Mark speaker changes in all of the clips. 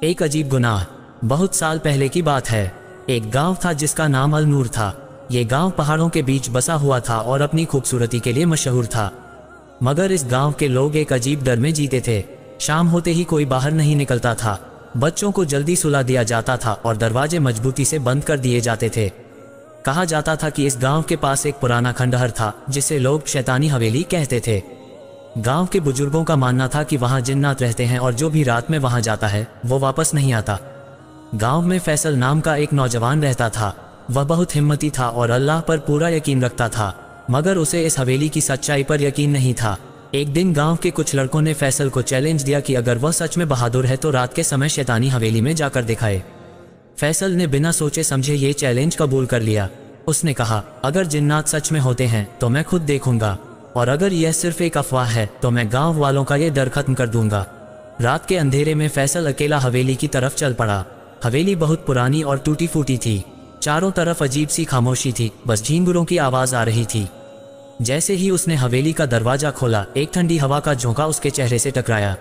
Speaker 1: एक अजीब गुनाह। बहुत साल पहले की बात है। एक गांव था जिसका नाम अल-नूर था। ये गांव पहाड़ों के बीच बसा हुआ था और अपनी खूबसूरती के लिए मशहूर था। मगर इस गांव के लोग एक अजीब डर में जीते थे। शाम होते ही कोई बाहर नहीं निकलता था। बच्चों को जल्दी सुला दिया जाता था और दरवाजे मजबूती से बंद कर दिए जाते थे। कहा जाता था कि इस गांव के पास एक पुराना खंडहर था जिसे लोग शैतानी हवेली कहते थे। गांव के बुजुर्गों का मानना था कि वहां जिन्नात रहते हैं और जो भी रात में वहां जाता है वो वापस नहीं आता। गांव में फैसल नाम का एक नौजवान रहता था। वह बहुत हिम्मती था और अल्लाह पर पूरा यकीन रखता था, मगर उसे इस हवेली की सच्चाई पर यकीन नहीं था। एक दिन गांव के कुछ लड़कों ने फैसल को चैलेंज दिया कि अगर वह सच में बहादुर है तो रात के समय शैतानी हवेली में जाकर दिखाए। फैसल ने बिना सोचे समझे ये चैलेंज कबूल कर लिया। उसने कहा, अगर जिन्नात सच में होते हैं तो मैं खुद देखूंगा, और अगर यह सिर्फ एक अफवाह है तो मैं गांव वालों का ये डर खत्म कर दूंगा। रात के अंधेरे में फैसल अकेला हवेली की तरफ चल पड़ा। हवेली बहुत पुरानी और टूटी फूटी थी। चारों तरफ अजीब सी खामोशी थी, बस झींगुरों की आवाज आ रही थी। जैसे ही उसने हवेली का दरवाजा खोला, एक ठंडी हवा का झोंका उसके चेहरे से टकराया।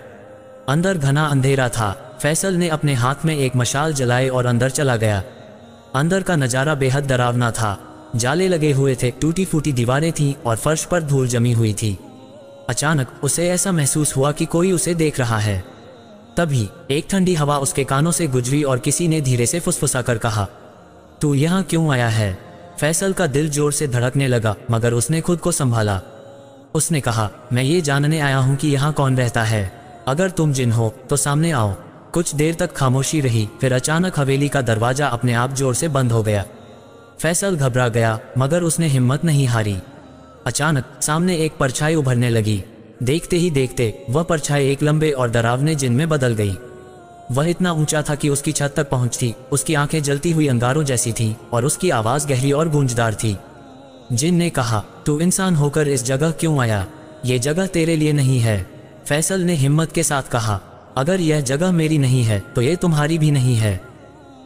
Speaker 1: अंदर घना अंधेरा था। फैसल ने अपने हाथ में एक मशाल जलाई और अंदर चला गया। अंदर का नज़ारा बेहद डरावना था। जाले लगे हुए थे, टूटी फूटी दीवारें थीं और फर्श पर धूल जमी हुई थी। अचानक उसे ऐसा महसूस हुआ कि कोई उसे देख रहा है। तभी एक ठंडी हवा उसके कानों से गुजरी और किसी ने धीरे से फुसफुसा कर कहा, तू यहाँ क्यों आया है? फैसल का दिल जोर से धड़कने लगा, मगर उसने खुद को संभाला। उसने कहा, मैं ये जानने आया हूँ कि यहाँ कौन रहता है। अगर तुम जिन हो तो सामने आओ। कुछ देर तक खामोशी रही, फिर अचानक हवेली का दरवाजा अपने आप जोर से बंद हो गया। फैसल घबरा गया, मगर उसने हिम्मत नहीं हारी। अचानक सामने एक परछाई उभरने लगी। देखते ही देखते वह परछाई एक लंबे और डरावने जिन में बदल गई। वह इतना ऊंचा था कि उसकी छत तक पहुंचती। उसकी आंखें जलती हुई अंगारों जैसी थीं और उसकी आवाज गहरी और गूंजदार थी। जिन ने कहा, तू इंसान होकर इस जगह क्यों आया? ये जगह तेरे लिए नहीं है। फैसल ने हिम्मत के साथ कहा, अगर यह जगह मेरी नहीं है तो ये तुम्हारी भी नहीं है।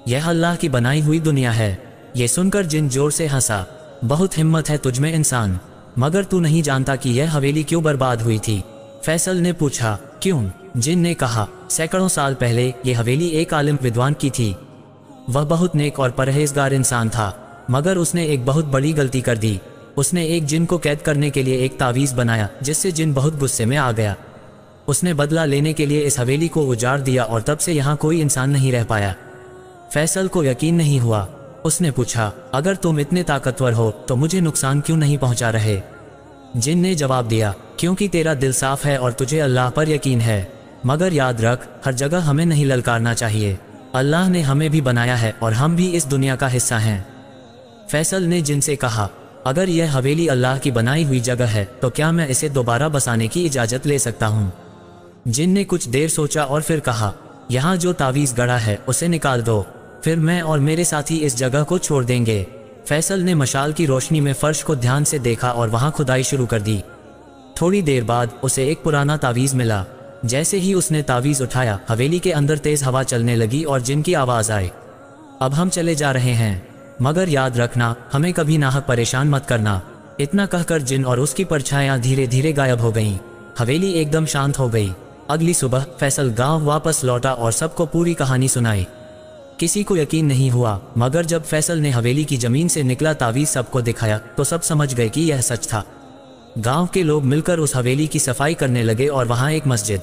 Speaker 1: यह अल्लाह की बनाई हुई दुनिया है। ये सुनकर जिन जोर से हंसा, बहुत हिम्मत है तुझमें इंसान, मगर तू नहीं जानता कि यह हवेली क्यों बर्बाद हुई थी। फैसल ने पूछा, क्यों? जिन ने कहा, सैकड़ों साल पहले ये हवेली एक आलिम विद्वान की थी। वह बहुत नेक और परहेजगार इंसान था, मगर उसने एक बहुत बड़ी गलती कर दी। उसने एक जिन को कैद करने के लिए एक तावीज़ बनाया, जिससे जिन बहुत गुस्से में आ गया। उसने बदला लेने के लिए इस हवेली को उजाड़ दिया और तब से यहाँ कोई इंसान नहीं रह पाया। फैसल को यकीन नहीं हुआ। उसने पूछा, अगर तुम इतने ताकतवर हो तो मुझे नुकसान क्यों नहीं पहुंचा रहे? जिन ने जवाब दिया, क्योंकि तेरा दिल साफ है और तुझे अल्लाह पर यकीन है। मगर याद रख, हर जगह हमें नहीं ललकारना चाहिए। अल्लाह ने हमें भी बनाया है और हम भी इस दुनिया का हिस्सा हैं। फैसल ने जिन से कहा, अगर यह हवेली अल्लाह की बनाई हुई जगह है तो क्या मैं इसे दोबारा बसाने की इजाज़त ले सकता हूँ? जिन ने कुछ देर सोचा और फिर कहा, यहाँ जो तावीज़ गड़ा है उसे निकाल दो, फिर मैं और मेरे साथी इस जगह को छोड़ देंगे। फैसल ने मशाल की रोशनी में फर्श को ध्यान से देखा और वहाँ खुदाई शुरू कर दी। थोड़ी देर बाद उसे एक पुराना तावीज़ मिला। जैसे ही उसने तावीज़ उठाया, हवेली के अंदर तेज़ हवा चलने लगी और जिन की आवाज़ आई, अब हम चले जा रहे हैं, मगर याद रखना हमें कभी नाहक परेशान मत करना। इतना कहकर जिन और उसकी परछाइयाँ धीरे धीरे गायब हो गईं। हवेली एकदम शांत हो गई। अगली सुबह फैसल गांव वापस लौटा और सबको पूरी कहानी सुनाई। किसी को यकीन नहीं हुआ, मगर जब फैसल ने हवेली की जमीन से निकला तावीज़ सबको दिखाया तो सब समझ गए कि यह सच था। गांव के लोग मिलकर उस हवेली की सफाई करने लगे और वहां एक मस्जिद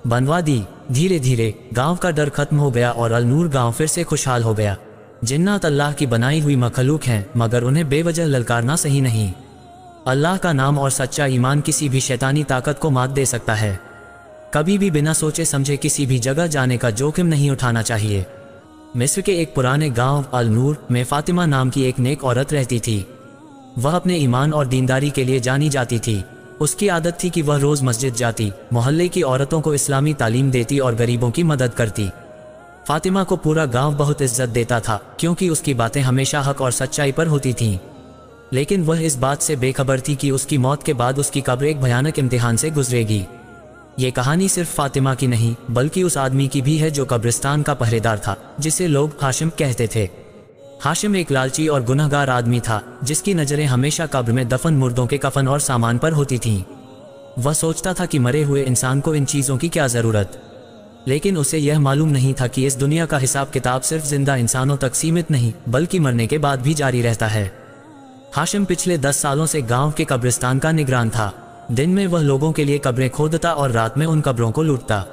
Speaker 1: बनवा दी। धीरे धीरे गांव का डर खत्म हो गया और अल-नूर गांव फिर से खुशहाल हो गया। जिन्नात अल्लाह की बनाई हुई मखलूक हैं, मगर उन्हें बेवजह ललकारना सही नहीं। अल्लाह का नाम और सच्चा ईमान किसी भी शैतानी ताकत को मात दे सकता है। कभी भी बिना सोचे समझे किसी भी जगह जाने का जोखिम नहीं उठाना चाहिए। मिस्र के एक पुराने गांव अल-नूर में फातिमा नाम की एक नेक औरत रहती थी। वह अपने ईमान और दीनदारी के लिए जानी जाती थी। उसकी आदत थी कि वह रोज़ मस्जिद जाती, मोहल्ले की औरतों को इस्लामी तालीम देती और गरीबों की मदद करती। फातिमा को पूरा गांव बहुत इज्जत देता था, क्योंकि उसकी बातें हमेशा हक और सच्चाई पर होती थीं। लेकिन वह इस बात से बेखबर थी कि उसकी मौत के बाद उसकी कब्र एक भयानक इम्तिहान से गुजरेगी। ये कहानी सिर्फ फातिमा की नहीं, बल्कि उस आदमी की भी है जो कब्रिस्तान का पहरेदार था, जिसे लोग हाशिम कहते थे। हाशिम एक लालची और गुनहगार आदमी था, जिसकी नज़रें हमेशा कब्र में दफन मुर्दों के कफन और सामान पर होती थीं। वह सोचता था कि मरे हुए इंसान को इन चीज़ों की क्या ज़रूरत। लेकिन उसे यह मालूम नहीं था कि इस दुनिया का हिसाब किताब सिर्फ जिंदा इंसानों तक सीमित नहीं बल्कि मरने के बाद भी जारी रहता है। हाशिम पिछले 10 सालों से गांव के कब्रिस्तान का निगरान था। दिन में वह लोगों के लिए कब्रें खोदता और रात में उन कब्रों को लूटता।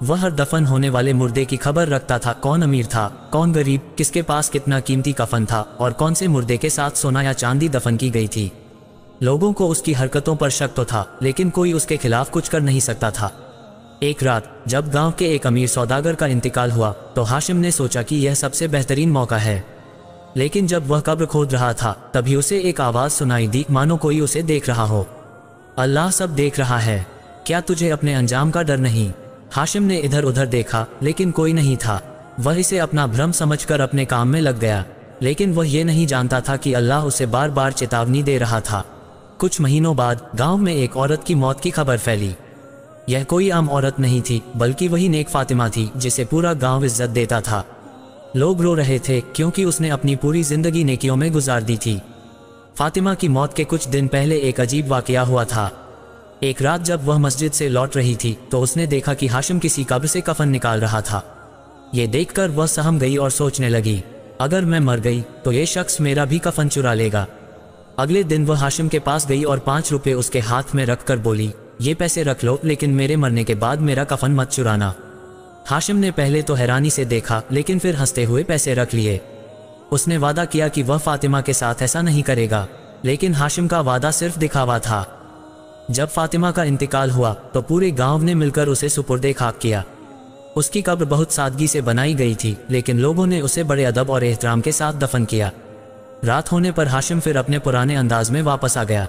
Speaker 1: वह हर दफन होने वाले मुर्दे की खबर रखता था, कौन अमीर था, कौन गरीब, किसके पास कितना कीमती कफन था और कौन से मुर्दे के साथ सोना या चांदी दफन की गई थी। लोगों को उसकी हरकतों पर शक तो था, लेकिन कोई उसके खिलाफ कुछ कर नहीं सकता था। एक रात जब गांव के एक अमीर सौदागर का इंतकाल हुआ तो हाशिम ने सोचा कि यह सबसे बेहतरीन मौका है। लेकिन जब वह कब्र खोद रहा था तभी उसे एक आवाज़ सुनाई दी, मानो कोई उसे देख रहा हो। अल्लाह सब देख रहा है, क्या तुझे अपने अंजाम का डर नहीं? हाशिम ने इधर उधर देखा लेकिन कोई नहीं था। वह इसे अपना भ्रम समझकर अपने काम में लग गया, लेकिन वह ये नहीं जानता था कि अल्लाह उसे बार बार चेतावनी दे रहा था। कुछ महीनों बाद गांव में एक औरत की मौत की खबर फैली। यह कोई आम औरत नहीं थी बल्कि वही नेक फातिमा थी जिसे पूरा गांव इज्जत देता था। लोग रो रहे थे क्योंकि उसने अपनी पूरी जिंदगी नेकियों में गुजार दी थी। फातिमा की मौत के कुछ दिन पहले एक अजीब वाकया हुआ था। एक रात जब वह मस्जिद से लौट रही थी तो उसने देखा कि हाशिम किसी कब्र से कफन निकाल रहा था। ये देखकर वह सहम गई और सोचने लगी, अगर मैं मर गई तो ये शख्स मेरा भी कफन चुरा लेगा। अगले दिन वह हाशिम के पास गई और 5 रुपए उसके हाथ में रखकर बोली, ये पैसे रख लो, लेकिन मेरे मरने के बाद मेरा कफन मत चुराना। हाशिम ने पहले तो हैरानी से देखा लेकिन फिर हंसते हुए पैसे रख लिए। उसने वादा किया कि वह फातिमा के साथ ऐसा नहीं करेगा, लेकिन हाशिम का वादा सिर्फ दिखावा था। जब फातिमा का इंतकाल हुआ तो पूरे गांव ने मिलकर उसे सुपुर्दे खाक किया। उसकी कब्र बहुत सादगी से बनाई गई थी, लेकिन लोगों ने उसे बड़े अदब और एहतराम के साथ दफन किया। रात होने पर हाशिम फिर अपने पुराने अंदाज में वापस आ गया।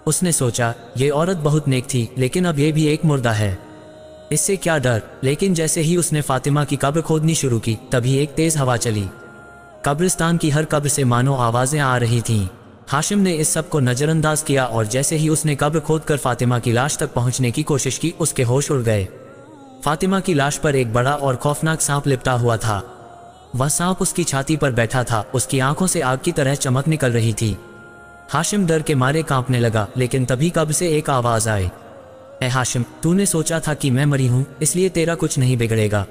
Speaker 1: उसने सोचा, ये औरत बहुत नेक थी, लेकिन अब ये भी एक मुर्दा है, इससे क्या डर। लेकिन जैसे ही उसने फातिमा की कब्र खोदनी शुरू की तभी एक तेज हवा चली। कब्रिस्तान की हर कब्र से मानो आवाज़ें आ रही थीं। हाशिम ने इस सब को नज़रअंदाज किया और जैसे ही उसने कब्र खोदकर फातिमा की लाश तक पहुंचने की कोशिश की, उसके होश उड़ गए। फातिमा की लाश पर एक बड़ा और खौफनाक सांप लिपटा हुआ था। वह सांप उसकी छाती पर बैठा था, उसकी आंखों से आग की तरह चमक निकल रही थी। हाशिम डर के मारे कांपने लगा, लेकिन तभी कब्र से एक आवाज़ आई, ए हाशिम, तूने सोचा था कि मैं मरी हूँ इसलिए तेरा कुछ नहीं बिगड़ेगा।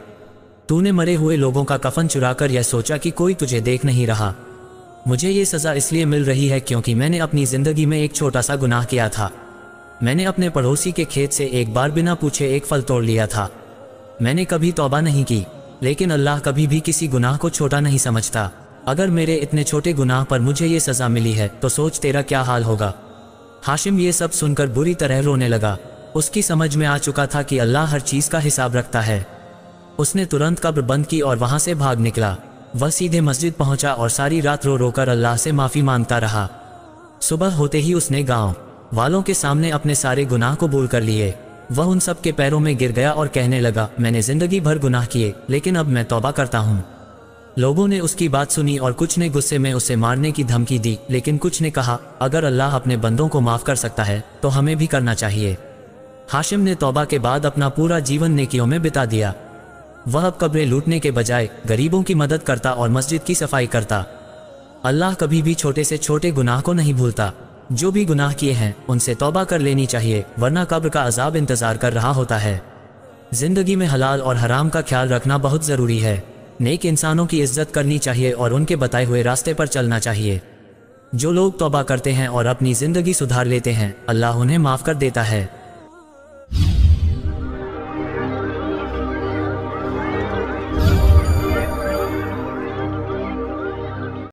Speaker 1: तूने मरे हुए लोगों का कफन चुराकर यह सोचा कि कोई तुझे देख नहीं रहा। मुझे ये सज़ा इसलिए मिल रही है क्योंकि मैंने अपनी ज़िंदगी में एक छोटा सा गुनाह किया था। मैंने अपने पड़ोसी के खेत से एक बार बिना पूछे एक फल तोड़ लिया था। मैंने कभी तौबा नहीं की, लेकिन अल्लाह कभी भी किसी गुनाह को छोटा नहीं समझता। अगर मेरे इतने छोटे गुनाह पर मुझे ये सज़ा मिली है तो सोच तेरा क्या हाल होगा। हाशिम ये सब सुनकर बुरी तरह रोने लगा। उसकी समझ में आ चुका था कि अल्लाह हर चीज़ का हिसाब रखता है। उसने तुरंत कब्र बंद की और वहाँ से भाग निकला। वह सीधे मस्जिद पहुंचा और सारी रात रो रो कर अल्लाह से माफ़ी मांगता रहा। सुबह होते ही उसने गांव वालों के सामने अपने सारे गुनाह कबूल कर लिए। वह उन सब के पैरों में गिर गया और कहने लगा, मैंने ज़िंदगी भर गुनाह किए, लेकिन अब मैं तौबा करता हूँ। लोगों ने उसकी बात सुनी और कुछ ने गुस्से में उसे मारने की धमकी दी, लेकिन कुछ ने कहा, अगर अल्लाह अपने बंदों को माफ़ कर सकता है तो हमें भी करना चाहिए। हाशिम ने तौबा के बाद अपना पूरा जीवन नेकियों में बिता दिया। वह अब कब्रें लूटने के बजाय गरीबों की मदद करता और मस्जिद की सफाई करता। अल्लाह कभी भी छोटे से छोटे गुनाह को नहीं भूलता। जो भी गुनाह किए हैं उनसे तौबा कर लेनी चाहिए, वरना कब्र का अजाब इंतज़ार कर रहा होता है। ज़िंदगी में हलाल और हराम का ख्याल रखना बहुत ज़रूरी है। नेक इंसानों की इज्जत करनी चाहिए और उनके बताए हुए रास्ते पर चलना चाहिए। जो लोग तौबा करते हैं और अपनी ज़िंदगी सुधार लेते हैं, अल्लाह उन्हें माफ़ कर देता है।